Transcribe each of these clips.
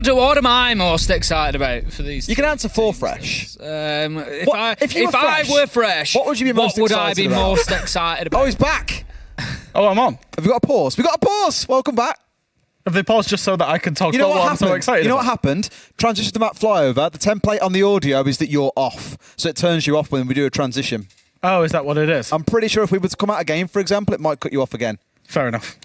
What am I most excited about for these? You can answer for fresh. If I were fresh, what would you be most What would I excited be about? most excited about? Oh, he's back. Oh, I'm on. Have we got a pause? We got a pause. Welcome back. Have they paused just so that I can talk about what I'm so excited You know about? what happened? Transition to map flyover. The template on the audio is that you're off. So it turns you off when we do a transition. Oh, is that what it is? I'm pretty sure if we were to come out a game, for example, it might cut you off again. Fair enough.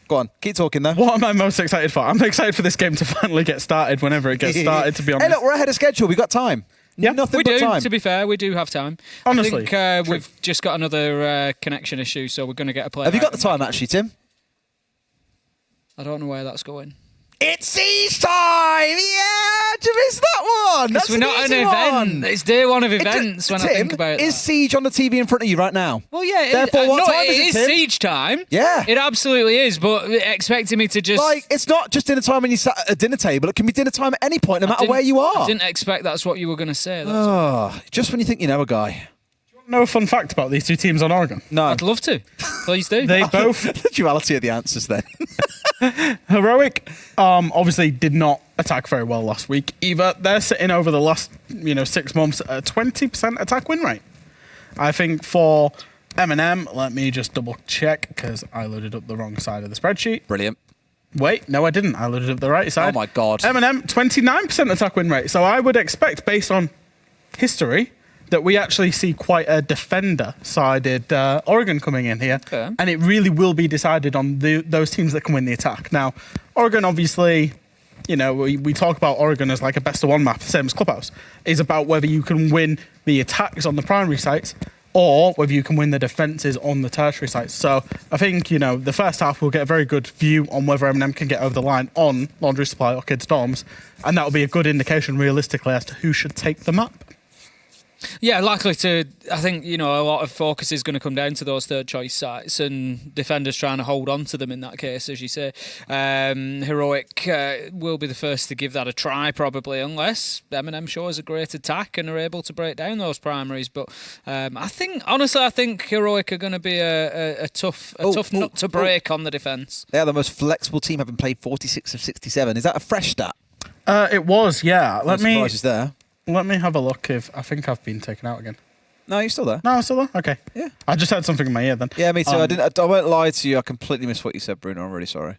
Go on. Keep talking though. What am I most excited for? I'm excited for this game to finally get started whenever it gets started, to be honest. Hey, look, we're ahead of schedule. We've got time. Yeah. Nothing We but do, time. to be fair, we do have time. Honestly, I think we've just got another connection issue, so we're going to get a play. Have you got the time, actually, Tim? I don't know where that's going. It's siege time! Yeah! Did you miss that one? That's We're not an event. It's day one of events when I think about it. Is Siege on the TV in front of you right now? Well, yeah. Therefore, what time it is it, is Tim? siege time. Yeah. It absolutely is, but expecting me to just... Like, it's not just dinner time when you sat at a dinner table. It can be dinner time at any point, no matter where you are. I didn't expect that's what you were going to say. Oh, just when you think you know a guy. know a fun fact about these two teams on Oregon? No. I'd love to. Please do. They both... The duality of the answers then. Heroic obviously did not attack very well last week either. They're sitting over the last 6 months at a 20% attack win rate. I think for MNM, let me just double check because I loaded up the wrong side of the spreadsheet. Brilliant. Wait, no I didn't. I loaded up the right side. Oh my God. MNM, 29% attack win rate. So I would expect, based on history, that we actually see quite a defender-sided Oregon coming in here. Okay. And it really will be decided on those teams that can win the attack. Now, Oregon obviously, we talk about Oregon as like a best-of-one map, same as Clubhouse, is about whether you can win the attacks on the primary sites or whether you can win the defences on the tertiary sites. So I think, the first half we'll get a very good view on whether M&M can get over the line on Laundry Supply or Kids Dorms, and that will be a good indication realistically as to who should take the map. Yeah, likely to. I think, a lot of focus is going to come down to those third choice sites and defenders trying to hold on to them in that case, as you say. Heroic will be the first to give that a try, probably, unless M&M shows a great attack and are able to break down those primaries. But I think Heroic are going to be a tough nut to break on the defence. They are the most flexible team, having played 46 of 67. Is that a fresh stat? It was, yeah. Surprises there. Let me have a look if I think I've been taken out again. No, you're still there. No, I'm still there? Okay. Yeah. I just heard something in my ear then. Yeah, me too. I won't lie to you. I completely missed what you said, Bruno. I'm really sorry.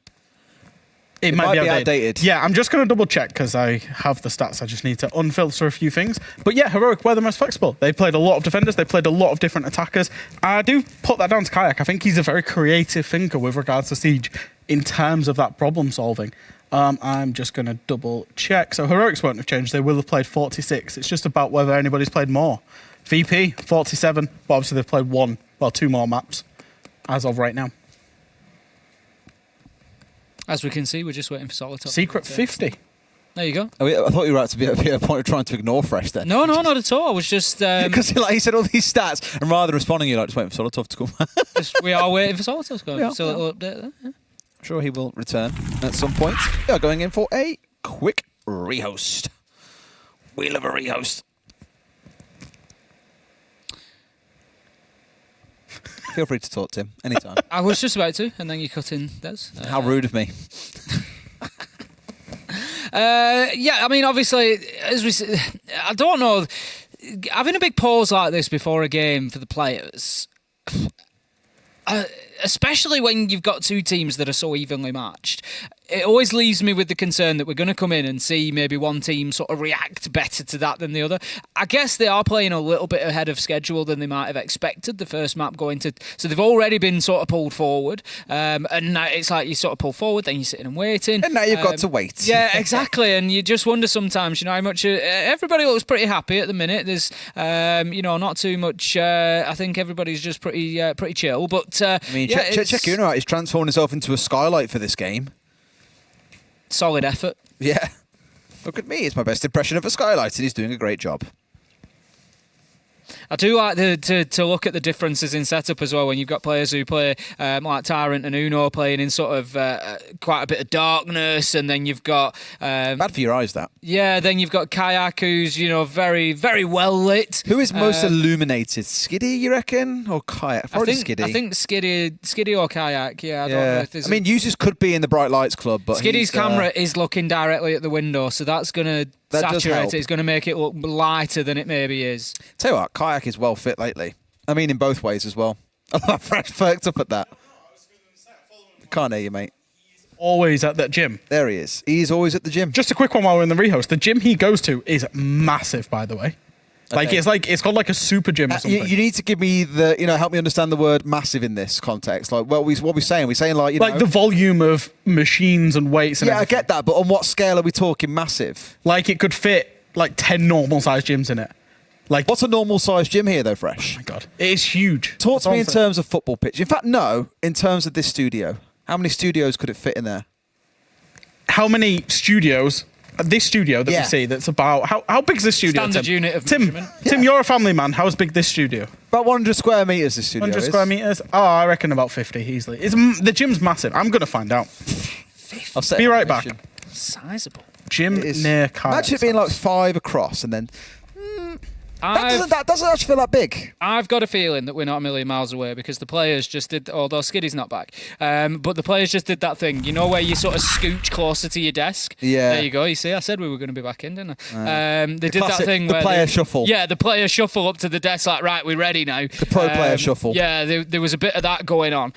It might be outdated. Yeah, I'm just going to double check because I have the stats. I just need to unfilter a few things. But yeah, Heroic were the most flexible. They played a lot of defenders. They played a lot of different attackers. I do put that down to Kayak. I think he's a very creative thinker with regards to Siege in terms of that problem solving. I'm just going to double check. So Heroics won't have changed. They will have played 46. It's just about whether anybody's played more. VP, 47. But obviously they've played two more maps as of right now. As we can see, we're just waiting for Solitop. Secret 50. There you go. I thought you were at a point of trying to ignore Fresh then. No, not at all. I was just... Because he said all these stats, and rather than responding, you're like, just waiting for Solitov to come. we are waiting for Solitop to come. Yeah. Still a little update there. Yeah. I'm sure he will return at some point. We are going in for a quick rehost. We love a rehost. Feel free to talk, Tim, anytime. I was just about to, and then you cut in, Des. How rude of me. Yeah, I mean, obviously, as we said, I don't know, having a big pause like this before a game for the players, especially when you've got two teams that are so evenly matched, it always leaves me with the concern that we're going to come in and see maybe one team sort of react better to that than the other. I guess they are playing a little bit ahead of schedule than they might have expected, the first map going to... So they've already been sort of pulled forward, and now it's like you sort of pull forward, then you're sitting and waiting. And now you've got to wait. Yeah, exactly, and you just wonder sometimes, how much... everybody looks pretty happy at the minute. There's, not too much... I think everybody's just pretty chill, but... I mean, check Uno out. He's transformed himself into a skylight for this game. Solid effort. Yeah. Look at me. It's my best impression of a skylight, and he's doing a great job. I do like to look at the differences in setup as well when you've got players who play like Tyrant and Uno playing in sort of quite a bit of darkness, and then you've got Bad for your eyes, that. yeah, then you've got Kayak who's very very well lit. Who is most illuminated? Skiddy, you reckon, or Kayak? Probably Skiddy. I think Skiddy or Kayak. Yeah, I don't know if there's users could be in the bright lights club, but Skiddy's camera is looking directly at the window, so that's going to saturate it. It's going to make it look lighter than it maybe is. Tell you what, Kayak is well fit lately. I mean, in both ways as well. Fresh perked up at that. Can't hear you, mate. Always at that gym. There he is. He's always at the gym. Just a quick one while we're in the rehost. The gym he goes to is massive, by the way. Okay. It's called like a super gym or something. You need to give me help me understand the word massive in this context. Like, what we saying? We're saying like the volume of machines and weights and everything. I get that, but on what scale are we talking massive? Like it could fit like 10 normal sized gyms in it. Like, what's a normal sized gym here though, Fresh? oh my God. It is huge. Talk to me in terms of football pitch. In fact, no, in terms of this studio. How many studios could it fit in there? How many studios? This studio that we see, that's about how big is this studio? Standard Tim? unit of Tim, measurement. Tim, you're a family man. How's big this studio? About 100 square meters. This studio 100 is. square meters. Oh, I reckon about 50 easily. The gym's massive. I'm gonna find out. I'll set Be a right back. mission. Sizable. Gym near Kyle. Imagine it being like 5 across, and then that doesn't actually feel that big. I've got a feeling that we're not a million miles away because the players just did, although Skiddy's not back, but the players just did that thing, where you sort of scooch closer to your desk. Yeah. There you go. You see, I said we were going to be back in, didn't I? They did that thing the where player shuffle. Yeah, the player shuffle up to the desk, like, right, we're ready now. The pro player shuffle. Yeah, there was a bit of that going on.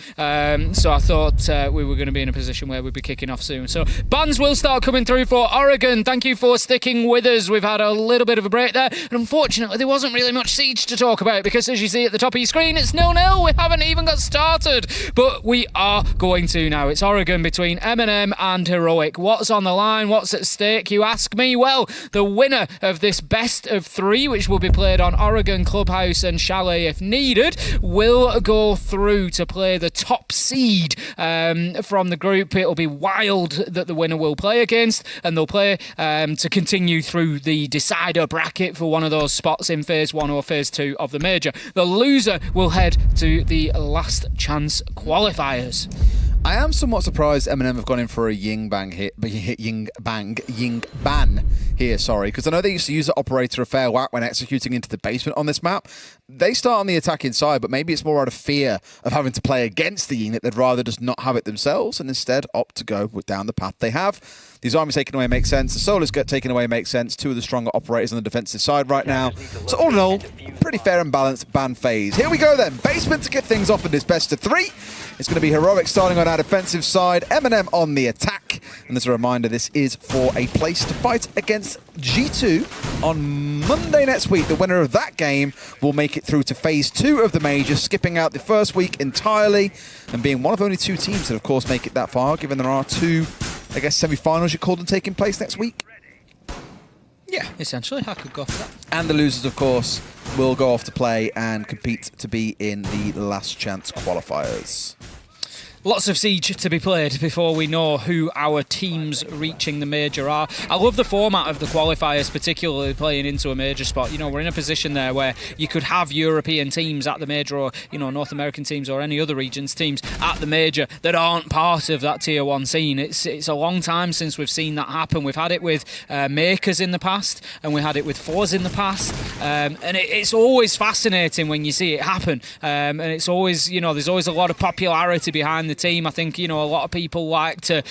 So I thought we were going to be in a position where we'd be kicking off soon. So bans will start coming through for Oregon. Thank you for sticking with us. We've had a little bit of a break there, and unfortunately there wasn't really much Siege to talk about because, as you see at the top of your screen, it's 0-0. We haven't even got started, but we are going to now. It's Oregon between MNM and Heroic. What's on the line? What's at stake, you ask me? Well, the winner of this best of 3, which will be played on Oregon Clubhouse and Chalet if needed, will go through to play the top seed from the group. It'll be Wild that the winner will play against, and they'll play to continue through the decider bracket for one of those spots in Phase 1 or Phase 2 of the major. The loser will head to the last chance qualifiers. I am somewhat surprised MNM have gone in for a Ying ban here, sorry, because I know they used to use the operator a fair whack when executing into the basement on this map. They start on the attacking side, but maybe it's more out of fear of having to play against the Ying that they'd rather just not have it themselves and instead opt to go down the path they have. These armies taken away makes sense. The solos get taken away makes sense. 2 of the stronger operators on the defensive side right now. So all in all, pretty fair and balanced ban phase. Here we go then. Basement to kick things off in this best of 3. It's going to be Heroic starting on our defensive side, MNM on the attack. And as a reminder, this is for a place to fight against G2 on Monday next week. The winner of that game will make it through to Phase 2 of the major, skipping out the first week entirely and being one of only 2 teams that, of course, make it that far, given there are 2, I guess, semi-finals you call them taking place next week. Yeah, essentially, I could go for that. And the losers, of course, will go off to play and compete to be in the last chance qualifiers. Lots of Siege to be played before we know who our teams reaching the major are. I love the format of the qualifiers, particularly playing into a major spot. We're in a position there where you could have European teams at the major, or North American teams or any other region's teams at the major that aren't part of that tier 1 scene. It's a long time since we've seen that happen. We've had it with Makers in the past, and we had it with Fours in the past, and it's always fascinating when you see it happen. And it's always, there's always a lot of popularity behind the team. I think a lot of people like to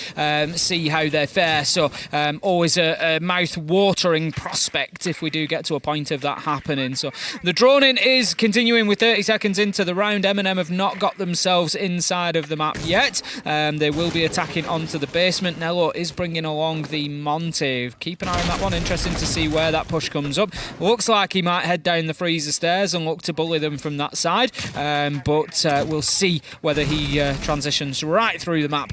see how they fare, so always a mouth-watering prospect if we do get to a point of that happening. So the drone-in is continuing with 30 seconds into the round. MNM have not got themselves inside of the map yet. They will be attacking onto the basement. Nello is bringing along the Monte. Keep an eye on that one. Interesting to see where that push comes up. Looks like he might head down the freezer stairs and look to bully them from that side, but we'll see whether he transitions right through the map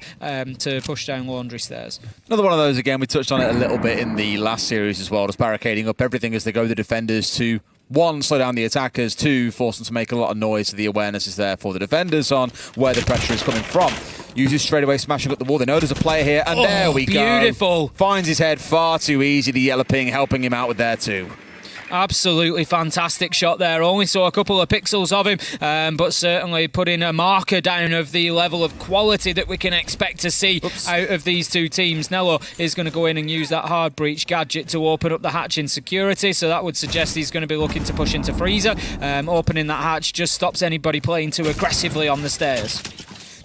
to push down Laundry Stairs. Another one of those, again, we touched on it a little bit in the last series as well, just barricading up everything as they go the defenders to, 1, slow down the attackers, 2, force them to make a lot of noise so the awareness is there for the defenders on where the pressure is coming from. Uses straight away smashing up the wall. They know there's a player here, and there we go. Beautiful. Finds his head far too easy. The yellow ping helping him out with there too. Absolutely fantastic shot there. Only saw a couple of pixels of him, but certainly putting a marker down of the level of quality that we can expect to see out of these two teams. Nello is going to go in and use that hard breach gadget to open up the hatch in security, so that would suggest he's going to be looking to push into Freezer. Opening that hatch just stops anybody playing too aggressively on the stairs.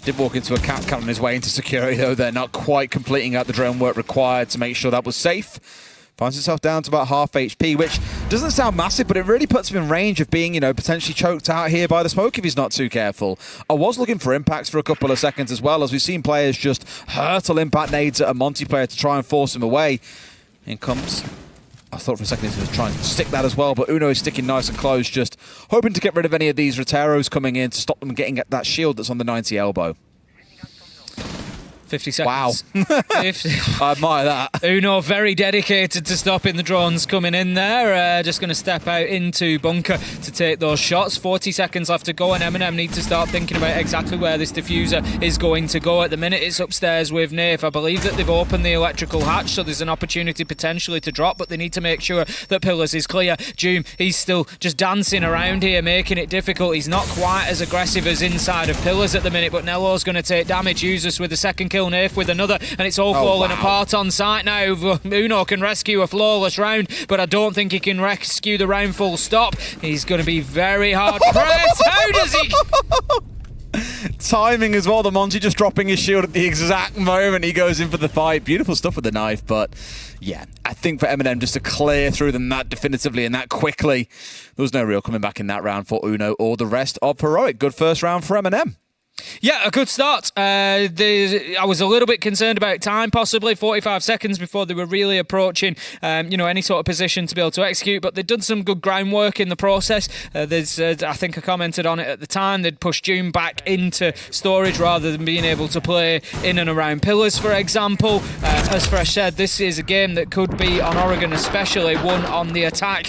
Did walk into a cat on his way into security, though. They're not quite completing out the drone work required to make sure that was safe. Finds himself down to about half HP, which doesn't sound massive, but it really puts him in range of being, potentially choked out here by the smoke if he's not too careful. I was looking for impacts for a couple of seconds as well, as we've seen players just hurtle impact nades at a Monty player to try and force him away. In comes... I thought for a second he was going to try and stick that as well, but Uno is sticking nice and close, just hoping to get rid of any of these Roteros coming in to stop them getting at that shield that's on the 90 elbow. 50 seconds. Wow. 50. I admire that. Uno very dedicated to stopping the drones coming in there. Just going to step out into bunker to take those shots. 40 seconds left to go, and MNM need to start thinking about exactly where this diffuser is going to go. At the minute, it's upstairs with Naif. I believe that they've opened the electrical hatch, so there's an opportunity potentially to drop, but they need to make sure that Pillars is clear. Doom, he's still just dancing around here, making it difficult. He's not quite as aggressive as inside of Pillars at the minute, but Nello's going to take damage. Usus with the second kill, Naif with another, and it's all falling apart on site now. Uno can rescue a flawless round, but I don't think he can rescue the round full stop. He's going to be very hard pressed. How does he... Timing as well, the Monty just dropping his shield at the exact moment he goes in for the fight. Beautiful stuff with the knife, but yeah, I think for MNM just to clear through them that definitively and that quickly, there was no real coming back in that round for Uno or the rest of Heroic. Good first round for MNM. Yeah, a good start. I was a little bit concerned about time, possibly 45 seconds before they were really approaching, any sort of position to be able to execute. But they'd done some good groundwork in the process. I think I commented on it at the time. They'd pushed June back into storage rather than being able to play in and around Pillars, for example. As Fresh said, this is a game that could be on Oregon, especially one on the attack.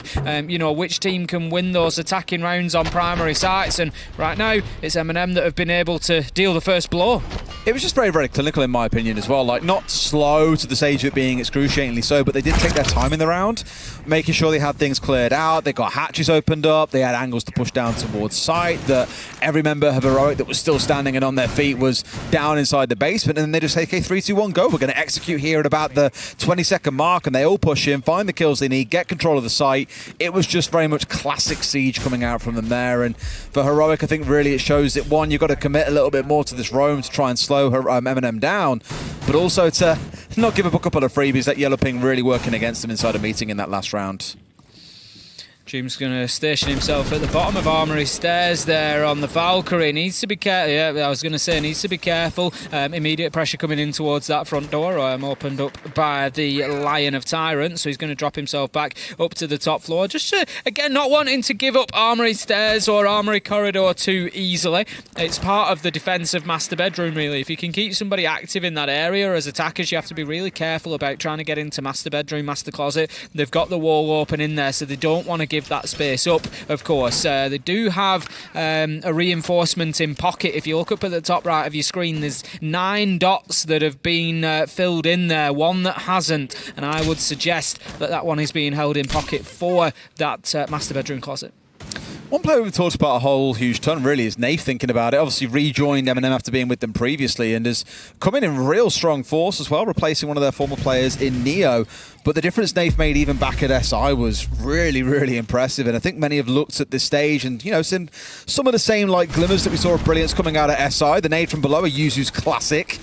Which team can win those attacking rounds on primary sites? And right now, it's MNM that have been able to deal the first blow. It was just very, very clinical in my opinion as well. Like, not slow to the stage of it being excruciatingly so, but they did take their time in the round, making sure they had things cleared out. They got hatches opened up. They had angles to push down towards site. That every member of Heroic that was still standing and on their feet was down inside the basement. And then they just say, okay, 3, 2, 1, go. We're going to execute here at about the 20-second mark. And they all push in, find the kills they need, get control of the site. It was just very much classic Siege coming out from them there. And for Heroic, I think really it shows that, one, you've got to commit a little bit more to this roam to try and slow MNM down, but also to not give up a couple of freebies. That yellow ping really working against them inside a meeting in that last round. Jim's going to station himself at the bottom of Armory Stairs there on the Valkyrie. Needs to be careful. Yeah, I was going to say, needs to be careful. Immediate pressure coming in towards that front door. Opened up by the Lion of Tyrant, so he's going to drop himself back up to the top floor. Just, again, not wanting to give up Armory Stairs or Armory Corridor too easily. It's part of the defence of Master Bedroom, really. If you can keep somebody active in that area as attackers, you have to be really careful about trying to get into Master Bedroom, Master Closet. They've got the wall open in there, so they don't want to give that space up, of course. They do have a reinforcement in pocket. If you look up at the top right of your screen, there's 9 dots that have been filled in there, one that hasn't, and I would suggest that that one is being held in pocket for that Master Bedroom Closet. One player we've talked about a whole huge ton really is Naif thinking about it. Obviously rejoined MNM after being with them previously and has come in real strong force as well, replacing one of their former players in Neo. But the difference Naif made even back at SI was really, really impressive. And I think many have looked at this stage and, seen some of the same like glimmers that we saw of brilliance coming out at SI. The nade from below, a Yuzu's classic.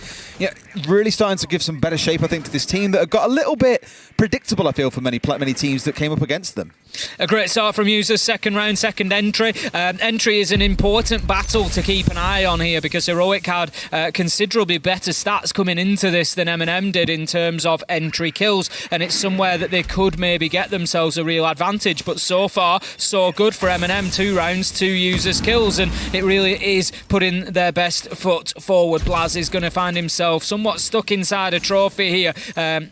Really starting to give some better shape, I think, to this team that have got a little bit predictable, I feel, for many teams that came up against them. A great start from Users, second round, second entry. Entry is an important battle to keep an eye on here because Heroic had considerably better stats coming into this than MNM did in terms of entry kills, and it's somewhere that they could maybe get themselves a real advantage. But so far, so good for MNM. 2 rounds, 2 Users kills, and it really is putting their best foot forward. Blaz is going to find himself somewhat stuck inside a trophy here.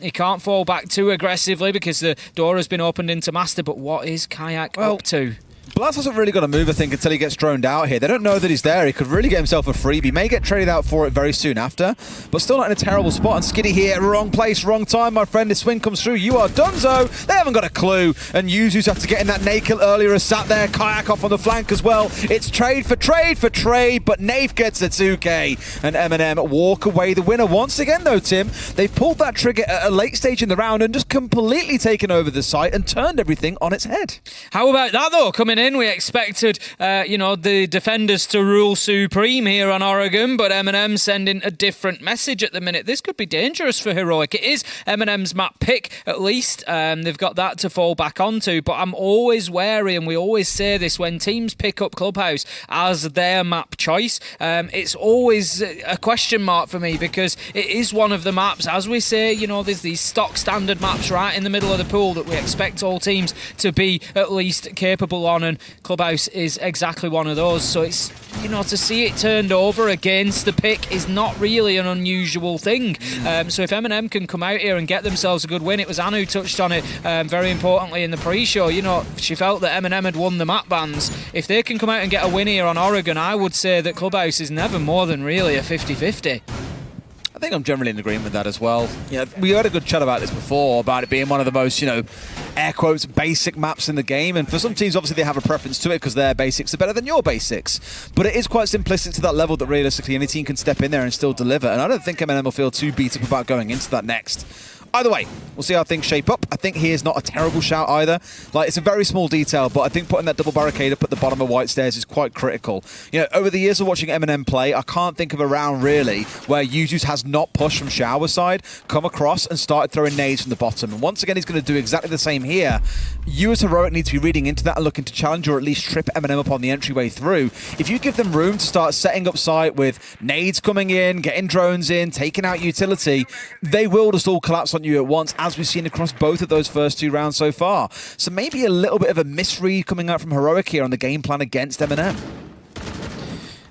He can't fall back too aggressively because the door has been opened into Master, but what is Kayak up to? Blaz hasn't really got to move, I think, until he gets droned out here. They don't know that he's there. He could really get himself a freebie. May get traded out for it very soon after, but still not in a terrible spot. And Skiddy here, wrong place, wrong time, my friend. His swing comes through. You are donezo. They haven't got a clue. And Yuzu's after getting that nade kill earlier has sat there. Kayak off on the flank as well. It's trade for trade for trade, but Nafe gets a 2K. And MNM walk away the winner. Once again, though, Tim, they've pulled that trigger at a late stage in the round and just completely taken over the site and turned everything on its head. How about that, though? Coming in, we expected, the defenders to rule supreme here on Oregon, but MNM sending a different message at the minute. This could be dangerous for Heroic. It is MNM's map pick, at least. They've got that to fall back onto, but I'm always wary, and we always say this, when teams pick up Clubhouse as their map choice, it's always a question mark for me, because it is one of the maps, as we say, there's these stock standard maps right in the middle of the pool that we expect all teams to be at least capable on, and Clubhouse is exactly one of those. So it's, to see it turned over against the pick is not really an unusual thing. So if MNM can come out here and get themselves a good win, it was Anu touched on it very importantly in the pre-show. She felt that MNM had won the map bans. If they can come out and get a win here on Oregon, I would say that Clubhouse is never more than really a 50-50. I think I'm generally in agreement with that as well. We had a good chat about this before, about it being one of the most, air quotes, basic maps in the game. And for some teams, obviously, they have a preference to it because their basics are better than your basics. But it is quite simplistic to that level that realistically any team can step in there and still deliver. And I don't think MNM will feel too beat up about going into that next. Either way, we'll see how things shape up. I think he is not a terrible shout either. It's a very small detail, but I think putting that double barricade up at the bottom of White Stairs is quite critical. Over the years of watching MNM play, I can't think of a round really where Yuzus has not pushed from shower side, come across and started throwing nades from the bottom. And once again, he's going to do exactly the same here. You as Heroic need to be reading into that and looking to challenge or at least trip MNM up on the entryway through. If you give them room to start setting up site with nades coming in, getting drones in, taking out utility, they will just all collapse on you at once, as we've seen across both of those first two rounds so far. So maybe a little bit of a misread coming out from Heroic here on the game plan against MNM.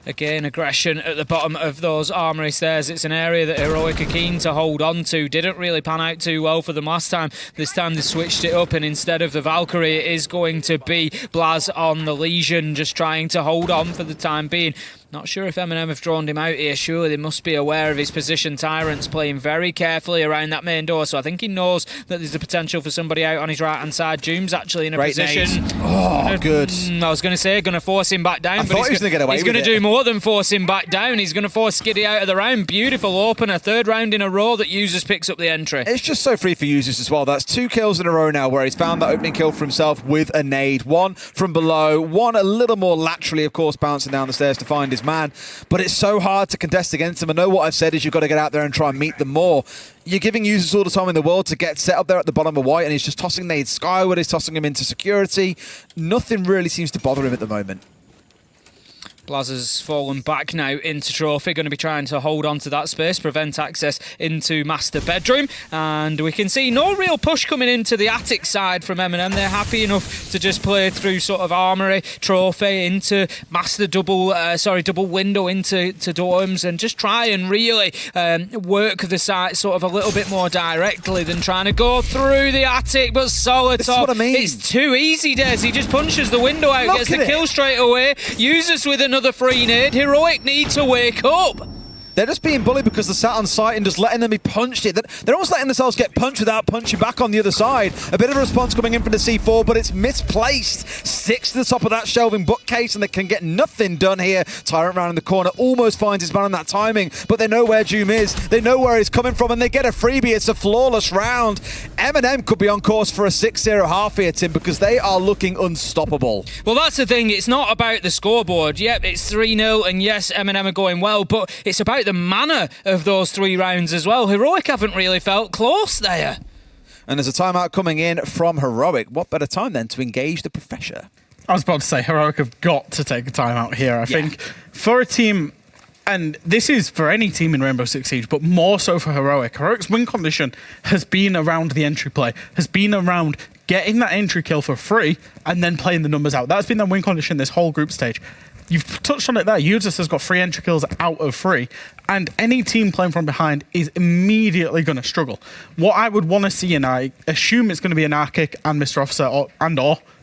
Again, aggression at the bottom of those armory stairs. It's an area that Heroic are keen to hold on to. Didn't really pan out too well for them last time. This time they switched it up, and instead of the Valkyrie, it is going to be Blaz on the Legion, just trying to hold on for the time being. Not sure if MNM have drawn him out here. Surely they must be aware of his position. Tyrant's playing very carefully around that main door, so I think he knows that there's the potential for somebody out on his right-hand side. Doom's actually in a position. Oh, good. I was going to say, going to force him back down. I thought he was going to get away with it. He's going to do more than force him back down. He's going to force Skiddy out of the round. Beautiful opener. Third round in a row that Users picks up the entry. It's just so free for Users as well. That's 2 kills in a row now where he's found that opening kill for himself with a nade. One from below, one a little more laterally, of course, bouncing down the stairs to find his man. But it's so hard to contest against them. I know what I've said is you've got to get out there and try and meet them more. You're giving Users all the time in the world to get set up there at the bottom of White, and he's just tossing nades skyward, he's tossing him into security. Nothing really seems to bother him at the moment. Blaz has fallen back now into Trophy, going to be trying to hold on to that space, prevent access into Master Bedroom, and we can see no real push coming into the attic side from MNM. They're happy enough to just play through sort of Armory, Trophy, into Master double window into dorms, and just try and really work the site sort of a little bit more directly than trying to go through the attic. But Solitop, this is what I mean. It's too easy, Des. He just punches the window out, gets the kill straight away, uses with another free nade. Heroic need to wake up. They're just being bullied because they're sat on site and just letting them be punched. They're almost letting themselves get punched without punching back on the other side. A bit of a response coming in from the C4, but it's misplaced. Sticks to the top of that shelving bookcase, and they can get nothing done here. Tyrant round in the corner almost finds his man on that timing, but they know where Doom is. They know where he's coming from, and they get a freebie. It's a flawless round. MNM could be on course for a 6-0 half here, Tim, because they are looking unstoppable. Well, that's the thing. It's not about the scoreboard. Yep, it's 3-0, and yes, MNM are going well, but it's about the manner of those 3 rounds as well. Heroic haven't really felt close there. And there's a timeout coming in from Heroic. What better time then to engage the Professor? I was about to say, Heroic have got to take a timeout here. I think for a team, and this is for any team in Rainbow Six Siege, but more so for Heroic. Heroic's win condition has been around the entry play, has been around getting that entry kill for free and then playing the numbers out. That's been their win condition this whole group stage. you've touched on it there. Users has got 3 entry kills out of 3, and any team playing from behind is immediately going to struggle. What I would want to see, and I assume it's going to be an Arkic and Mr. Officer or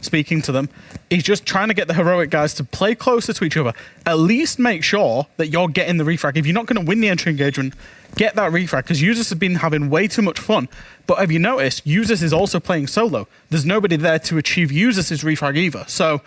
speaking to them, is just trying to get the heroic guys to play closer to each other. At least make sure that you're getting the refrag. If you're not going to win the entry engagement, get that refrag, because Users have been having way too much fun. But have you noticed, Users is also playing solo. There's nobody there to achieve Users' refrag either. So,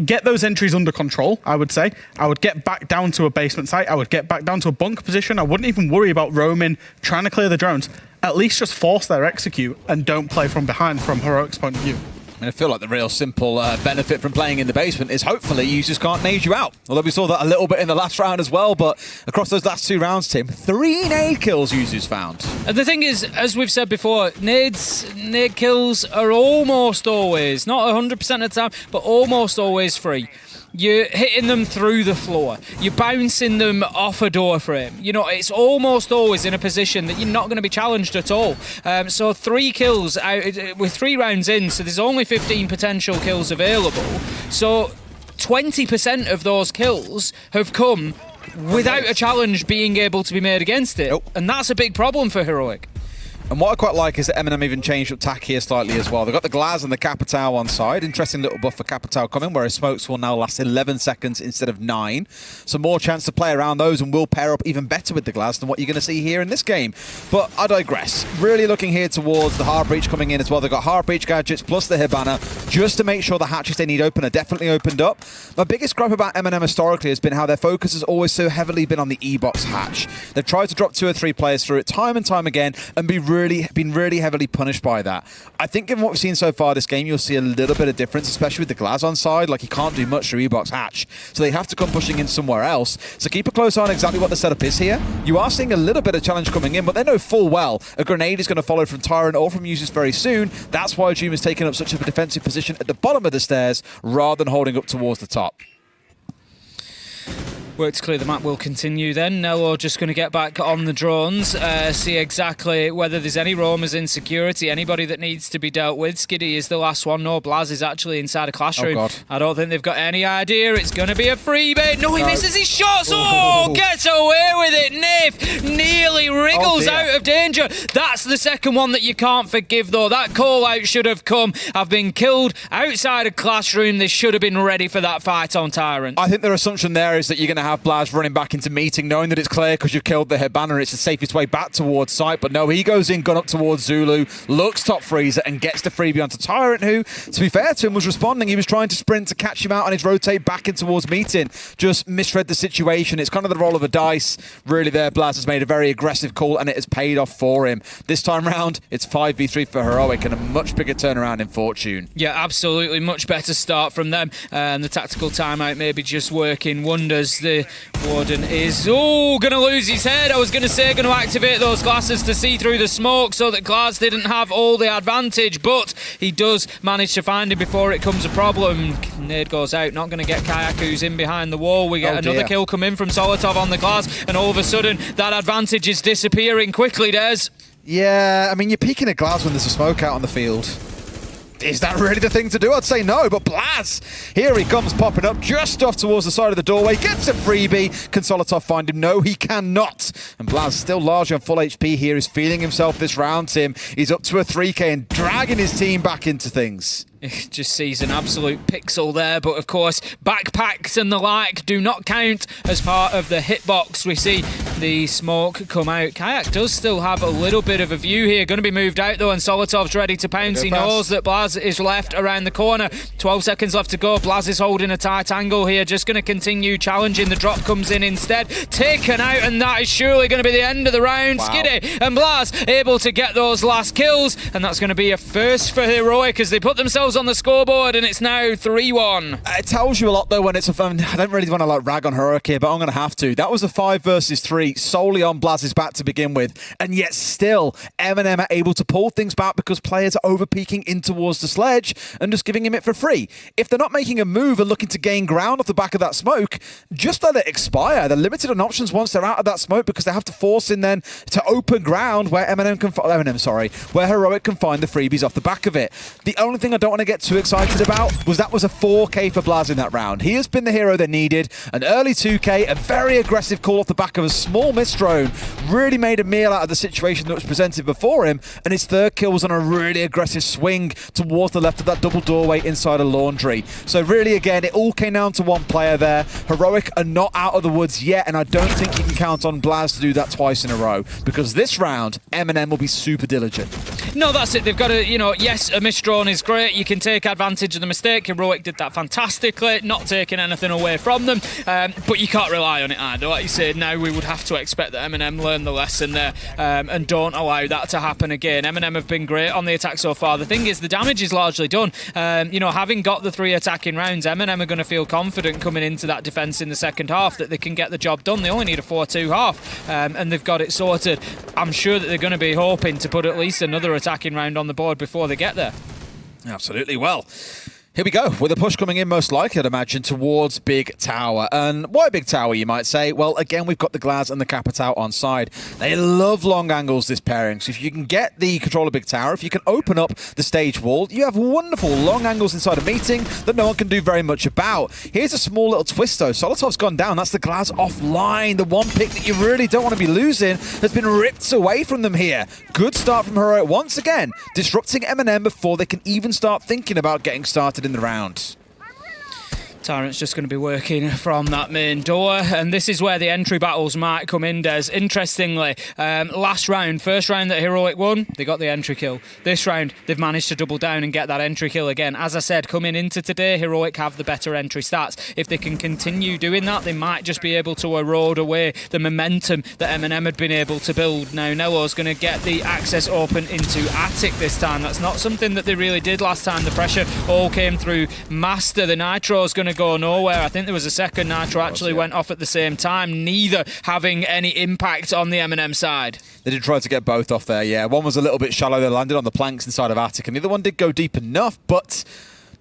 get those entries under control, I would say. I would get back down to a basement site. I would get back down to a bunker position. I wouldn't even worry about roaming, trying to clear the drones. At least just force their execute and don't play from behind from Heroic's point of view. I feel like the real simple benefit from playing in the basement is hopefully Users can't nade you out. Although we saw that a little bit in the last round as well, but across those last 2 rounds, Tim, 3 nade kills Users found. And the thing is, as we've said before, nade kills are almost always, not 100% of the time, but almost always free. You're hitting them through the floor. You're bouncing them off a door frame. It's almost always in a position that you're not going to be challenged at all. So 3 kills out with 3 rounds in, so there's only 15 potential kills available. So 20% of those kills have come without a challenge being able to be made against it. And that's a big problem for Heroic. And what I quite like is that MNM even changed up tack here slightly as well. They've got the Glaz and the Capitao on side. Interesting little buff for Capitao coming, whereas smokes will now last 11 seconds instead of 9. So more chance to play around those and will pair up even better with the Glaz than what you're going to see here in this game. But I digress. Really looking here towards the Heart Breach coming in as well. They've got Heart Breach gadgets plus the Hibana just to make sure the hatches they need open are definitely opened up. My biggest gripe about MNM historically has been how their focus has always so heavily been on the E-box hatch. They've tried to drop 2 or 3 players through it time and time again and been really heavily punished by that. I think given what we've seen so far this game, you'll see a little bit of difference, especially with the Glaz on side. Like, he can't do much through E-box hatch, so they have to come pushing in somewhere else. So keep a close eye on exactly what the setup is here. You are seeing a little bit of challenge coming in, but they know full well a grenade is going to follow from Tyrant or from Users very soon. That's why Jum is taking up such a defensive position at the bottom of the stairs rather than holding up towards the top. Work to clear the map will continue then. Nello just going to get back on the drones, see exactly whether there's any roamers in security, anybody that needs to be dealt with. Skiddy is the last one. No, Blaz is actually inside a classroom. Oh God. I don't think they've got any idea. It's going to be a freebie. No, he misses his shots. Oh, gets away with it. Nif nearly wriggles out of danger. That's the second one that you can't forgive, though. That call out should have come. I've been killed outside a classroom. They should have been ready for that fight on Tyrant. I think their assumption there is that you're going to have Blaz running back into meeting, knowing that it's clear because you've killed the Hibana, it's the safest way back towards site. But no, he goes in, gun up towards Zulu, looks top freezer and gets the freebie onto Tyrant, who, to be fair to him, was responding. He was trying to sprint to catch him out on his rotate back in towards meeting. Just misread the situation. It's kind of the roll of a dice. Really there, Blaz has made a very aggressive call and it has paid off for him. This time round, it's 5v3 for Heroic and a much bigger turnaround in Fortune. Yeah, absolutely. Much better start from them. And the tactical timeout maybe just working wonders. The Warden is, going to lose his head. I was going to say, going to activate those glasses to see through the smoke so that Glaz didn't have all the advantage, but he does manage to find him before it comes a problem. Nade goes out, not going to get Kayak, who's in behind the wall. We get another kill come in from Solotov on the Glaz, and all of a sudden, that advantage is disappearing quickly, Des. Yeah, I mean, you're peeking at Glaz when there's a smoke out on the field. Is that really the thing to do? I'd say no, but Blaz, here he comes popping up just off towards the side of the doorway, gets a freebie. Can Solotov find him? No, he cannot. And Blaz, still largely on full HP here, is feeling himself this round, Tim. He's up to a 3k and dragging his team back into things. Just sees an absolute pixel there, but of course backpacks and the like do not count as part of the hitbox. We see the smoke come out. Kayak does still have a little bit of a view here, going to be moved out though, and Solotov's ready to pounce. He knows that Blaz is left around the corner. 12 seconds left to go. Blaz is holding a tight angle here, just going to continue challenging. The drop comes in instead, taken out, and that is surely going to be the end of the round. Wow. Skiddy and Blaz able to get those last kills, and that's going to be a first for Heroic as they put themselves on the scoreboard, and it's now 3-1. It tells you a lot though when it's I don't really want to rag on Heroic here, but I'm going to have to. That was a 5 versus 3 solely on Blaz's back to begin with, and yet still MNM are able to pull things back because players are over peeking in towards the sledge and just giving him it for free. If they're not making a move and looking to gain ground off the back of that smoke, just let it expire. They're limited on options once they're out of that smoke because they have to force in then to open ground where where Heroic can find the freebies off the back of it. The only thing I don't want want to get too excited about was that was a 4K for Blaz in that round. He has been the hero they needed. An early 2K, a very aggressive call off the back of a small miss drone, really made a meal out of the situation that was presented before him, and his third kill was on a really aggressive swing towards the left of that double doorway inside a laundry. So really, again, it all came down to one player there. Heroic are not out of the woods yet, and I don't think you can count on Blaz to do that twice in a row, because this round, MNM will be super diligent. No, that's it. They've got to, yes, a miss drone is great. You can take advantage of the mistake. Heroic did that fantastically, not taking anything away from them. But you can't rely on it either. Like you said, now we would have to expect that MNM learn the lesson there and don't allow that to happen again. MNM have been great on the attack so far. The thing is, the damage is largely done. Having got the 3 attacking rounds, MNM are going to feel confident coming into that defence in the second half that they can get the job done. They only need a 4-2 half, and they've got it sorted. I'm sure that they're going to be hoping to put at least another attacking round on the board before they get there. Absolutely. Well, here we go, with a push coming in most likely, I'd imagine, towards Big Tower. And why Big Tower, you might say? Well, again, we've got the Glaz and the Capitao on side. They love long angles, this pairing. So if you can get the control of Big Tower, if you can open up the stage wall, you have wonderful long angles inside a meeting that no one can do very much about. Here's a small little twist, though. Solotov's gone down. That's the Glaz offline. The one pick that you really don't want to be losing has been ripped away from them here. Good start from Heroic once again, disrupting MNM before they can even start thinking about getting started in the round. Tyrant's just going to be working from that main door, and this is where the entry battles might come in, Des. Interestingly, last round, first round that Heroic won, they got the entry kill. This round, they've managed to double down and get that entry kill again. As I said, coming into today, Heroic have the better entry stats. If they can continue doing that, they might just be able to erode away the momentum that MNM had been able to build. Now, Nello's going to get the access open into Attic this time. That's not something that they really did last time. The pressure all came through Master. The Nitro's going to go nowhere. I think there was a second Nitro actually went off at the same time, neither having any impact on the MNM side. They did try to get both off there, yeah. One was a little bit shallow, they landed on the planks inside of Attic, and the other one did go deep enough, but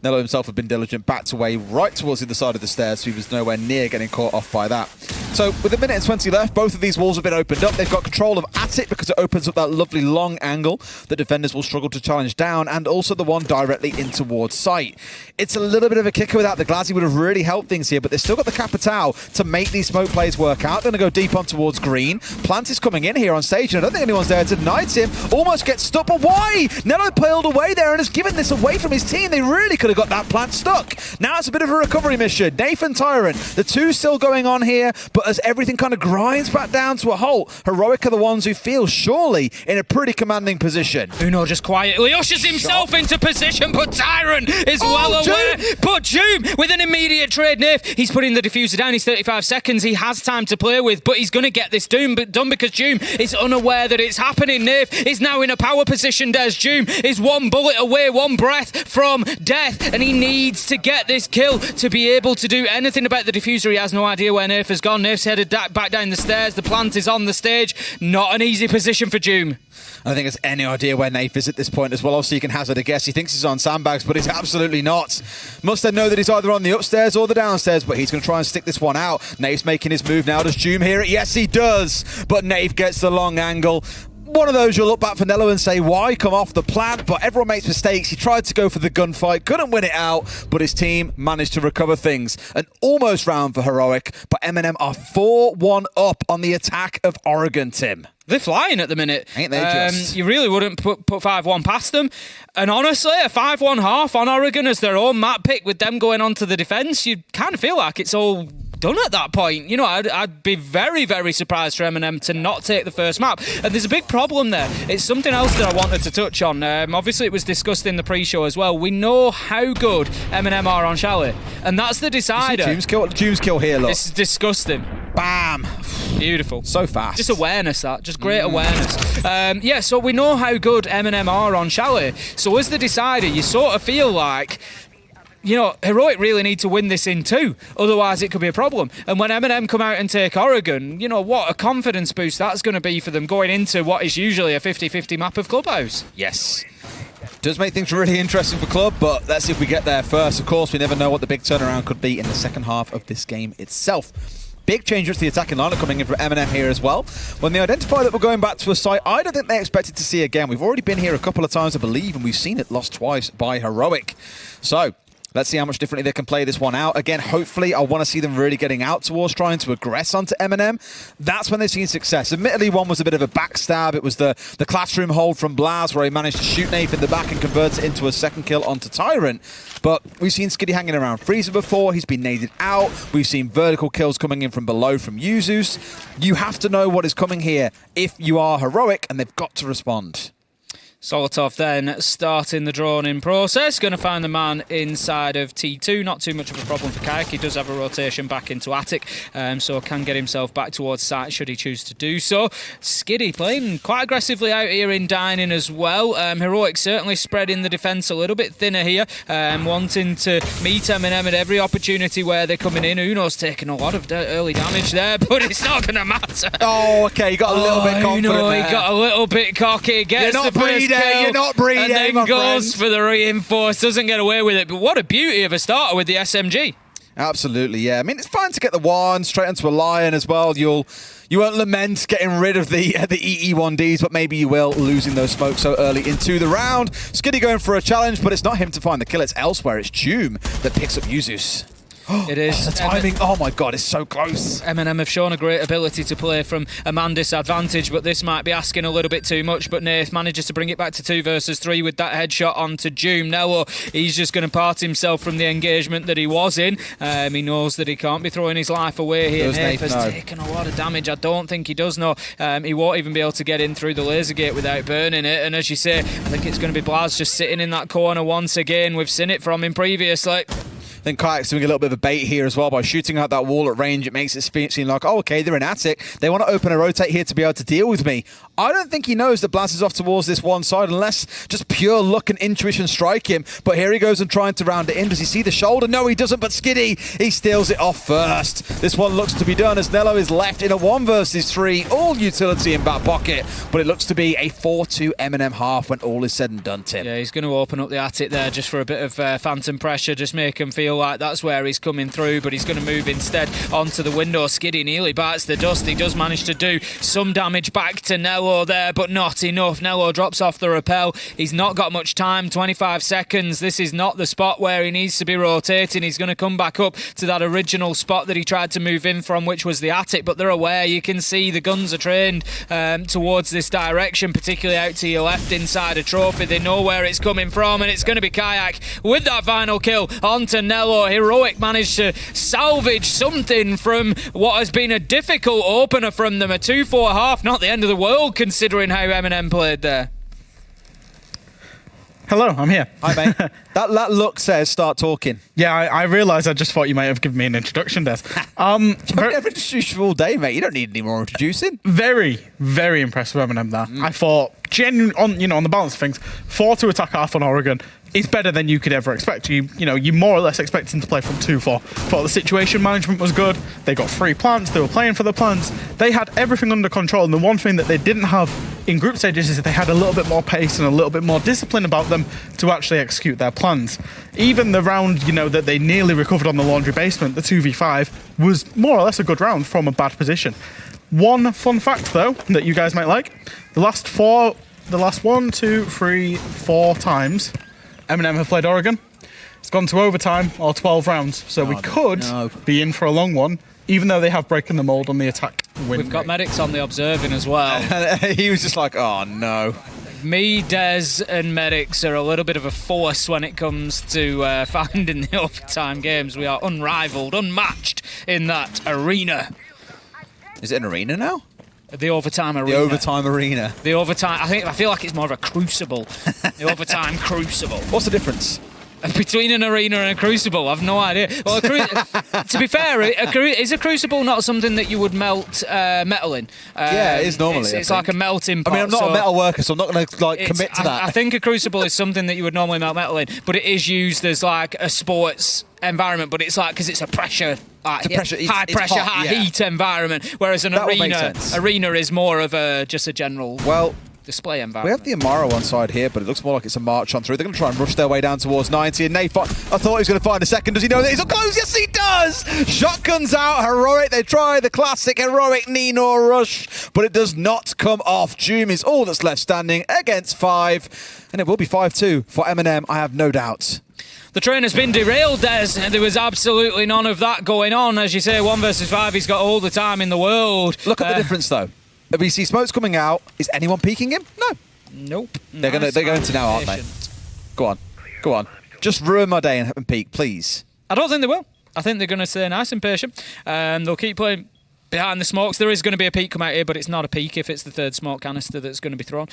Nello himself had been diligent, backed away right towards the other side of the stairs, so he was nowhere near getting caught off by that. So with a minute and 20 left, both of these walls have been opened up. They've got control of Attic because it opens up that lovely long angle that defenders will struggle to challenge down, and also the one directly in towards site. It's a little bit of a kicker without the Glazzy, would have really helped things here, but they've still got the Capitao to make these smoke plays work out. They're going to go deep on towards green. Plant is coming in here on stage, and I don't think anyone's there to deny him. Almost gets stuck, but why? Nello peeled away there and has given this away from his team. They really could have got that plant stuck. Now it's a bit of a recovery mission. Nathan Tyrant, the two still going on here, but as everything kind of grinds back down to a halt, Heroic are the ones who feel surely in a pretty commanding position. Uno just quietly ushers himself into position, but Tyrant is well aware. But Doom with an immediate trade. Nif, he's putting the diffuser down. He's 35 seconds. He has time to play with, but he's going to get this done because Doom is unaware that it's happening. Nif is now in a power position. Doom is one bullet away, one breath from death, and he needs to get this kill to be able to do anything about the diffuser. He has no idea where Nerf has gone. Nerf's headed back down the stairs. The plant is on the stage. Not an easy position for Doom. I don't think it's any idea where Nath is at this point as well. Obviously, you can hazard a guess. He thinks he's on sandbags, but he's absolutely not. Must then know that he's either on the upstairs or the downstairs, but he's going to try and stick this one out. Nath's making his move now. Does Doom hear it? Yes, he does. But Nath gets the long angle. One of those you'll look back for Nello and say, why come off the plant? But everyone makes mistakes. He tried to go for the gunfight, couldn't win it out, but his team managed to recover things. An almost round for Heroic, but MNM are 4-1 up on the attack of Oregon, Tim. They're flying at the minute. Ain't they just? You really wouldn't put 5-1 past them. And honestly, a 5-1 half on Oregon as their own map pick with them going on to the defence, you kind of feel like it's all done at that point. You know, I'd be very, very surprised for MNM to not take the first map. And there's a big problem there. It's something else that I wanted to touch on. Obviously, it was discussed in the pre-show as well. We know how good MNM are on Chalet. And that's the decider. Doom's kill here, look. It's disgusting. Bam. Beautiful. So fast. Just awareness, that. Just great awareness. Yeah, so we know how good MNM are on Chalet. So as the decider, you sort of feel like, you know, Heroic really need to win this in two, otherwise it could be a problem. And when MNM come out and take Oregon, you know, what a confidence boost that's going to be for them going into what is usually a 50-50 map of Clubhouse. Yes. Does make things really interesting for Club, but let's see if we get there first. Of course, we never know what the big turnaround could be in the second half of this game itself. big changes to the attacking lineup coming in from MNM here as well. When they identify that we're going back to a site I don't think they expected to see again. We've already been here a couple of times, I believe, and we've seen it lost twice by Heroic. So let's see how much differently they can play this one out. Again, hopefully, I want to see them really getting out towards trying to aggress onto MNM. That's when they've seen success. Admittedly, one was a bit of a backstab. It was the classroom hold from Blaz where he managed to shoot Nath in the back and convert it into a second kill onto Tyrant. But we've seen Skiddy hanging around Freezer before. He's been naded out. We've seen vertical kills coming in from below from Yuzus. You have to know what is coming here if you are Heroic, and they've got to respond. Solotov then starting the drawn-in process. Going to find the man inside of T2. Not too much of a problem for Kayak. He does have a rotation back into Attic, so can get himself back towards site should he choose to do so. Skiddy playing quite aggressively out here in Dining as well. Heroic certainly spreading the defence a little bit thinner here, wanting to meet MNM at every opportunity where they're coming in. Uno's taking a lot of early damage there, but it's not going to matter. Oh, okay, he got a little bit confident Uno, there. He got a little bit cocky. Gets You're not the first breeding, kill, you're not breeding, and then my goes friend. for the reinforce. Doesn't get away with it, but what a beauty of a starter with the SMG. Absolutely, yeah. I mean, it's fine to get the one straight onto a Lion as well. You won't lament getting rid of the EE1Ds, but maybe you will, losing those smokes so early into the round. Skiddy going for a challenge, but it's not him to find the kill. It's elsewhere. It's Doom that picks up Yuzus. It is. The timing, oh my god, it's so close. MNM have shown a great ability to play from a man disadvantage, but this might be asking a little bit too much. But Nath manages to bring it back to 2 versus 3 with that headshot onto Doom. Now he's just going to part himself from the engagement that he was in. He knows that he can't be throwing his life away here. Nath has taken a lot of damage. I don't think he does know. He won't even be able to get in through the laser gate without burning it. And as you say, I think it's going to be Blaz just sitting in that corner once again. We've seen it from him previously. I think Kayak's doing a little bit of a bait here as well by shooting out that wall at range. It makes it seem like, oh, okay, they're in Attic. They want to open a rotate here to be able to deal with me. I don't think he knows that Blaz is off towards this one side unless just pure luck and intuition strike him. But here he goes and trying to round it in. Does he see the shoulder? No, he doesn't, but Skiddy, he steals it off first. This one looks to be done as Nello is left in a 1 versus 3. All utility in back pocket, but it looks to be a 4-2 MNM half when all is said and done, Tim. Yeah, he's going to open up the Attic there just for a bit of phantom pressure, just make him feel like that's where he's coming through, but he's going to move instead onto the window. Skiddy nearly bites the dust. He does manage to do some damage back to Nello there, but not enough. Nello drops off the rappel. He's not got much time, 25 seconds. This is not the spot where he needs to be rotating. He's going to come back up to that original spot that he tried to move in from, which was the Attic, but they're aware. You can see the guns are trained towards this direction, particularly out to your left inside a trophy. They know where it's coming from, and it's going to be Kayak with that final kill onto Nello. Heroic managed to salvage something from what has been a difficult opener from them. A 2-4 half, not the end of the world considering how MNM played there. Hello, I'm here. Hi, mate. that look says start talking. Yeah, I realised. I just thought you might have given me an introduction, Des. I've never introduced you all day, mate. You don't need any more introducing. Very, very impressed with Eminem there. I thought, on the balance of things, 4-2 attack half on Oregon is better than you could ever expect. You more or less expect him to play from 2-4. Thought the situation management was good. They got 3 plants. They were playing for the plants. They had everything under control. And the one thing that they didn't have in group stages is that they had a little bit more pace and a little bit more discipline about them to actually execute their plans. Even the round, that they nearly recovered on the laundry basement, the 2v5, was more or less a good round from a bad position. One fun fact, though, that you guys might like: the last 4 times MNM have played Oregon, it's gone to overtime or 12 rounds. So we could be in for a long one, even though they have broken the mold on the attack win. We've got medics on the observing as well. He was just like, oh no. Me, Des, and medics are a little bit of a force when it comes to finding the overtime games. We are unrivaled, unmatched in that arena. Is it an arena now? The overtime arena. The overtime arena. The overtime. I feel like it's more of a crucible. The overtime crucible. What's the difference? Between an arena and a crucible, I've no idea. Well, to be fair, is a crucible not something that you would melt metal in? Yeah, it is normally. It's like a melting pot. I mean, I'm not a metal worker, so I'm not going to commit to that. I think a crucible is something that you would normally melt metal in, but it is used as like a sports environment, but it's like because it's a pressure, high heat environment, whereas an arena is more of just a general. Well, display We environment. have the Amara on side here, but it looks more like it's a march on through. They're going to try and rush their way down towards 90. And Nate, I thought he was going to find a second. Does he know that he's up close? Yes, he does! Shotguns out. Heroic. They try the classic Heroic Nino rush, but it does not come off. Doom is all that's left standing against 5. And it will be 5-2 for MNM, I have no doubt. The train has been derailed, Des. There was absolutely none of that going on. As you say, 1 versus 5, he's got all the time in the world. Look at the difference, though. We see smokes coming out. Is anyone peeking him? No. Nope. They're going to now, aren't they? Go on. Just ruin my day and peek, please. I don't think they will. I think they're going to stay nice and patient. They'll keep playing behind the smokes. There is going to be a peak come out here, but it's not a peak if it's the third smoke canister that's going to be thrown.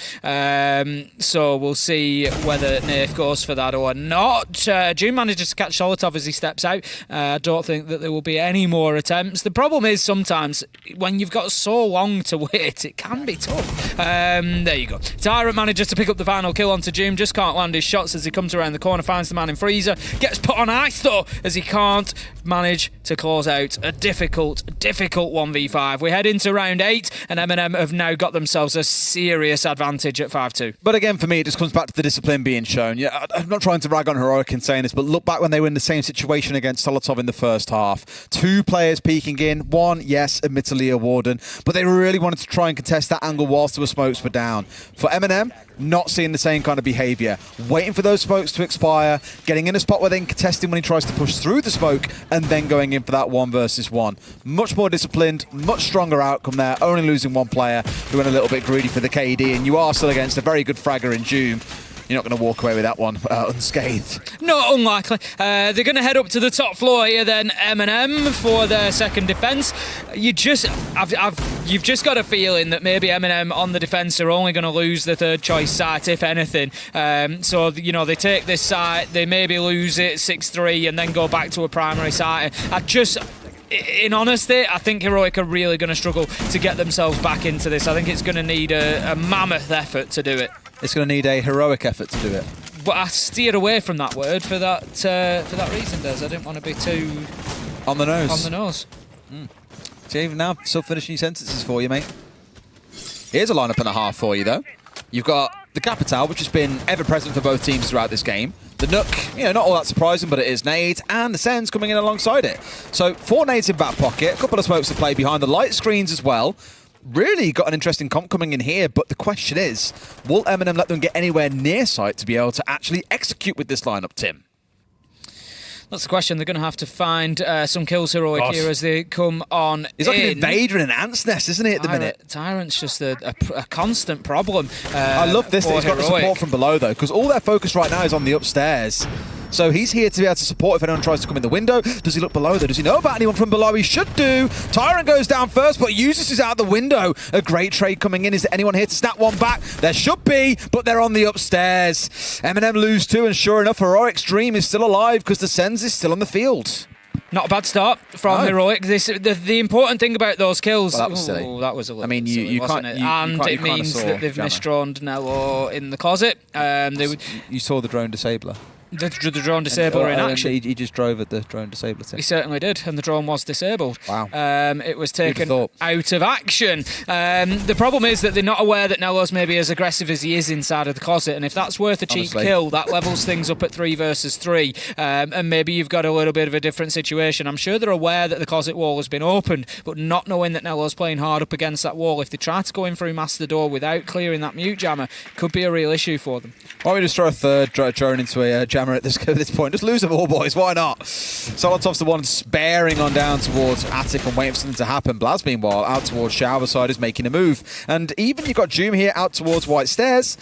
So we'll see whether Nath goes for that or not. June manages to catch Solotov as he steps out. I don't think that there will be any more attempts. The problem is sometimes when you've got so long to wait, it can be tough. There you go. Tyrant manages to pick up the final kill onto June, just can't land his shots as he comes around the corner, finds the man in freezer, gets put on ice though as he can't manage to close out a difficult 1v5. We head into round 8 and MNM have now got themselves a serious advantage at 5-2. But again, for me, it just comes back to the discipline being shown. Yeah, I'm not trying to rag on Heroic in saying this, but look back when they were in the same situation against Solotov in the first half. 2 players peeking in. 1, yes, admittedly a Warden, but they really wanted to try and contest that angle whilst the smokes were down. For MNM, not seeing the same kind of behaviour. Waiting for those smokes to expire, getting in a spot where they can contest him when he tries to push through the smoke, and then going in for that 1 versus 1. Much more disciplined, much stronger outcome there, only losing 1 player who went a little bit greedy for the KD, and you are still against a very good fragger in Doom. You're not going to walk away with that one unscathed. No, unlikely. They're going to head up to the top floor here then, M&M, for their second defence. You've just got a feeling that maybe M&M on the defence are only going to lose the third choice site, if anything. So, they take this site, they maybe lose it 6-3 and then go back to a primary site. In honesty, I think Heroic are really going to struggle to get themselves back into this. I think it's going to need a mammoth effort to do it. It's going to need a heroic effort to do it. But I steered away from that word for that reason, Des. I didn't want to be too on the nose. On the nose. So even now, still finishing sentences for you, mate. Here's a lineup and a half for you, though. You've got the Capital, which has been ever present for both teams throughout this game. The Nook, not all that surprising, but it is nades, and the Sens coming in alongside it. So 4 nades in back pocket, a couple of smokes to play behind the light screens as well. Really got an interesting comp coming in here, but the question is, will MNM let them get anywhere near site to be able to actually execute with this lineup, Tim? That's the question. They're going to have to find some kills Heroic here as they come on. He's like an invader in an ant's nest, isn't he, at the minute? Tyrant's just a constant problem. I love this. He's got the support from below, though, because all their focus right now is on the upstairs. So he's here to be able to support if anyone tries to come in the window. Does he look below, though? Does he know about anyone from below? He should do. Tyrant goes down first, but Usus is out the window. A great trade coming in. Is there anyone here to snap one back? There should be, but they're on the upstairs. MNM lose 2, and sure enough, Heroic's dream is still alive because the Sens is still on the field. Not a bad start from Heroic. The important thing about those kills... Well, that was silly. That was a little bit silly, wasn't it? And it means that they've misdroned Nello in the closet. You saw the drone disabler. The drone disabler in action. He just drove at the drone disabler thing. He certainly did, and the drone was disabled. Wow. It was taken out of action. The problem is that they're not aware that Nello's maybe as aggressive as he is inside of the closet, and if that's worth a cheap kill, that levels things up at 3 versus 3, and maybe you've got a little bit of a different situation. I'm sure they're aware that the closet wall has been opened, but not knowing that Nello's playing hard up against that wall, if they try to go in through Master Door without clearing that mute jammer, could be a real issue for them. Why don't we just throw a third drone into a jammer at this point? Just lose them all, boys. Why not? Solotov's the one bearing on down towards Attic and waiting for something to happen. Blaz, meanwhile, out towards Shower side is making a move. And even you've got Doom here out towards White Stairs.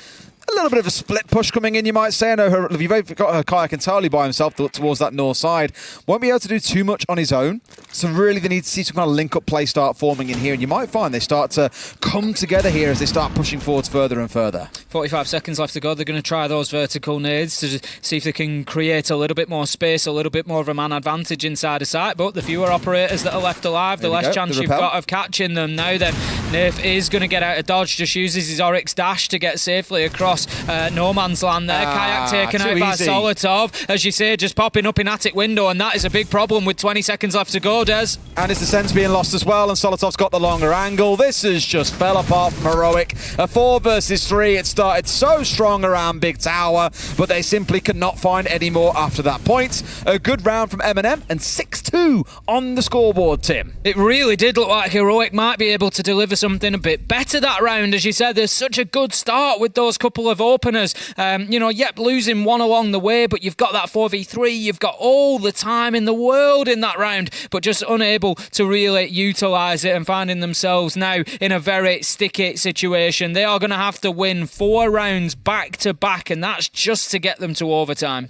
A little bit of a split push coming in, you might say. I know you've got Kayak entirely by himself towards that north side. Won't be able to do too much on his own. So really they need to see some kind of link-up play start forming in here. And you might find they start to come together here as they start pushing forwards further and further. 45 seconds left to go. They're going to try those vertical nades to see if they can create a little bit more space, a little bit more of a man advantage inside a site. But the fewer operators that are left alive, the less chance you've got of catching them. Now then, Nath is going to get out of dodge, just uses his Oryx dash to get safely across. across no man's land there. Kayak taken out by easy. Solotov. As you say, just popping up in attic window, and that is a big problem with 20 seconds left to go, Des. And it's the sense being lost as well, and Solotov's got the longer angle. This has just fell apart from Heroic. A 4 versus 3. It started so strong around Big Tower, but they simply could not find any more after that point. A good round from MNM, and 6-2 on the scoreboard, Tim. It really did look like Heroic might be able to deliver something a bit better that round. As you said, there's such a good start with those couple of openers. Yep, losing one along the way, but you've got that 4v3. You've got all the time in the world in that round, but just unable to really utilise it and finding themselves now in a very sticky situation. They are going to have to win 4 rounds back to back, and that's just to get them to overtime.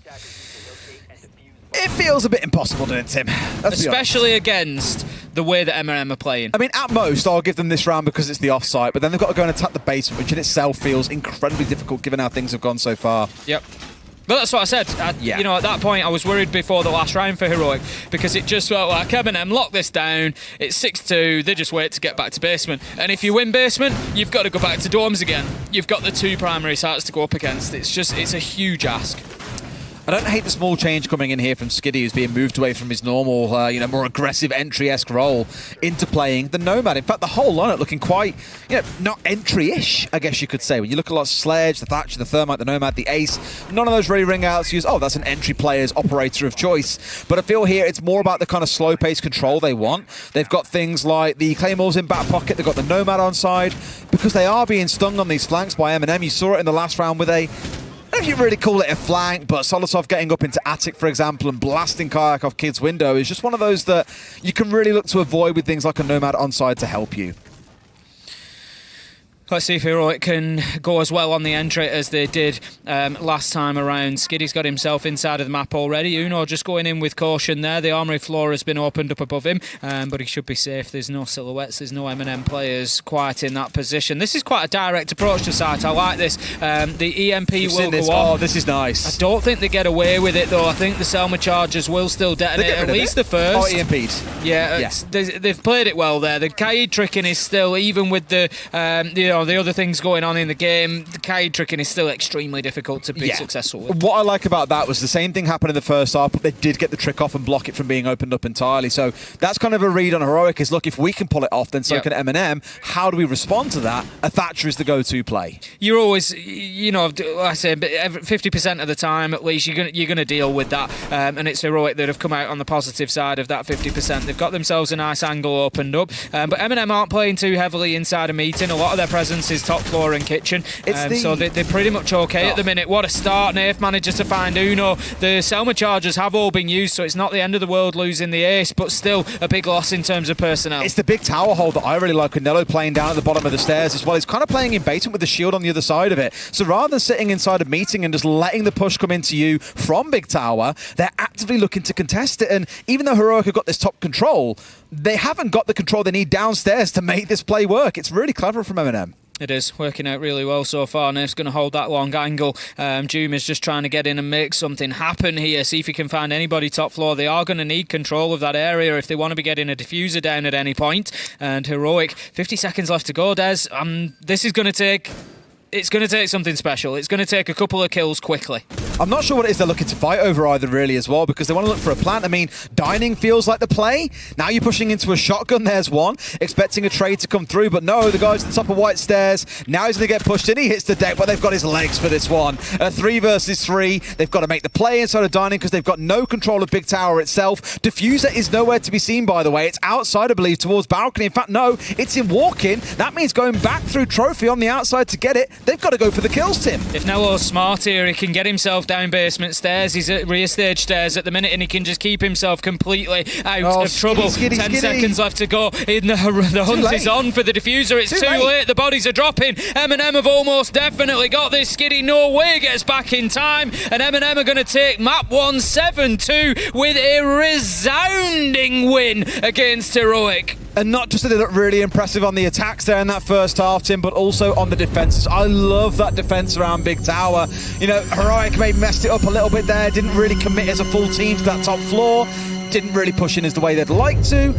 It feels a bit impossible, doesn't it, Tim? Especially against the way that MNM are playing. I mean, at most, I'll give them this round because it's the offside, but then they've got to go and attack the basement, which in itself feels incredibly difficult given how things have gone so far. Yep. But that's what I said. At that point, I was worried before the last round for Heroic because it just felt like M&M lock this down. It's 6-2. They just wait to get back to basement. And if you win basement, you've got to go back to dorms again. You've got the 2 primary sites to go up against. It's a huge ask. I don't hate the small change coming in here from Skiddy, who's being moved away from his normal, more aggressive entry-esque role into playing the Nomad. In fact, the whole lineup looking quite, not entry-ish, I guess you could say. When you look at a lot of Sledge, the Thatcher, the Thermite, the Nomad, the Ace, none of those really ring out to use, that's an entry player's operator of choice. But I feel here it's more about the kind of slow-paced control they want. They've got things like the Claymores in back pocket, they've got the Nomad on side, because they are being stung on these flanks by MNM. You saw it in the last round with I don't know if you really call it a flank, but Solotov getting up into attic, for example, and blasting Kayak off Kid's window is just one of those that you can really look to avoid with things like a Nomad onside to help you. Let's see if Heroic can go as well on the entry as they did last time around. Skiddy's got himself inside of the map already. Uno just going in with caution there. The armory floor has been opened up above him, but he should be safe. There's no silhouettes, there's no MNM players quite in that position. This is quite a direct approach to site. I like this. The EMP will go off. Oh, this is nice. I don't think they get away with it, though. I think the Selma charges will still detonate, at least the first. Oh, EMPs. Yeah. They've played it well there. The Kaid tricking is still, even with the other things going on in the game, the Kaid tricking is still extremely difficult to be successful with. What I like about that was the same thing happened in the first half, but they did get the trick off and block it from being opened up entirely. So that's kind of a read on Heroic is, look, if we can pull it off, then so can MNM. How do we respond to that? A Thatcher is the go-to play. You're always, like I say, 50% of the time at least, you're going to deal with that. And it's Heroic that have come out on the positive side of that 50%. They've got themselves a nice angle opened up. But MNM aren't playing too heavily inside a meeting. A lot of their presence is top floor and kitchen. So they're pretty much okay at the minute. What a start. Naif manages to find Uno. The Selma charges have all been used, so it's not the end of the world losing the ace, but still a big loss in terms of personnel. It's the big tower hold that I really like. Canelo playing down at the bottom of the stairs as well. He's kind of playing in basement with the shield on the other side of it. So rather than sitting inside a meeting and just letting the push come into you from big tower, they're actively looking to contest it. And even though Heroic have got this top control, they haven't got the control they need downstairs to make this play work. It's really clever from MNM. It is working out really well so far. Naif's going to hold that long angle. Doom is just trying to get in and make something happen here. See if he can find anybody top floor. They are going to need control of that area if they want to be getting a diffuser down at any point. And Heroic, 50 seconds left to go, Des. This is going to take... It's going to take something special. It's going to take a couple of kills quickly. I'm not sure what it is they're looking to fight over either, really, as well, because they want to look for a plant. I mean, dining feels like the play. Now you're pushing into a shotgun. There's one. Expecting a trade to come through, but no, the guy's at the top of White Stairs. Now he's going to get pushed in. He hits the deck, but they've got his legs for this one. 3 versus 3. They've got to make the play inside of dining because they've got no control of Big Tower itself. Diffuser is nowhere to be seen, by the way. It's outside, I believe, towards balcony. In fact, no, it's in walk-in. That means going back through Trophy on the outside to get it. They've got to go for the kills, Tim. If Nello's smart here, he can get himself down basement stairs. He's at rear stage stairs at the minute, and he can just keep himself completely out of trouble. Skiddy. 10 seconds left to go. The hunt is on for the diffuser. It's too late. The bodies are dropping. MNM have almost definitely got this. Skiddy no way gets back in time, and MNM are going to take map 1 7-2 with a resounding win against Heroic. And not just that they look really impressive on the attacks there in that first half, Tim, but also on the defenses. I love that defense around Big Tower. Heroic may messed it up a little bit there, didn't really commit as a full team to that top floor, didn't really push in as the way they'd like to.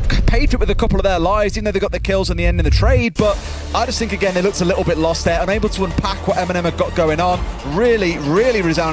paid for it with a couple of their lives, even though they got the kills in the end in the trade. But I just think, again, they looked a little bit lost there, unable to unpack what MNM have got going on. Really, really resounding